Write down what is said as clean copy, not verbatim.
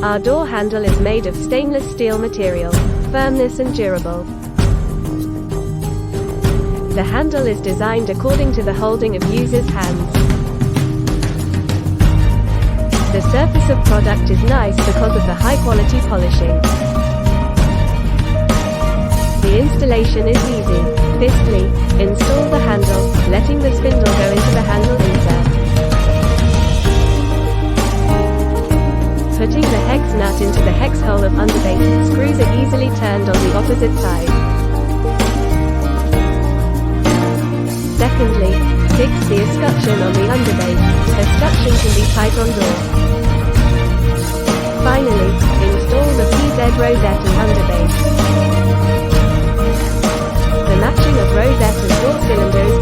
Our door handle is made of stainless steel material, firmness and durable. The handle is designed according to the holding of user's hands. The surface of product is nice because of the high quality polishing. The installation is easy. Firstly, install the handle, letting the spindle go into the handle insert. Putting the hex nut into the hex hole of underbase, screws are easily turned on the opposite side. Secondly, fix the escutcheon on the underbase. Escutcheon can be tight on door. Finally, install the PZ rosette and underbase. The matching of rosette and door cylinders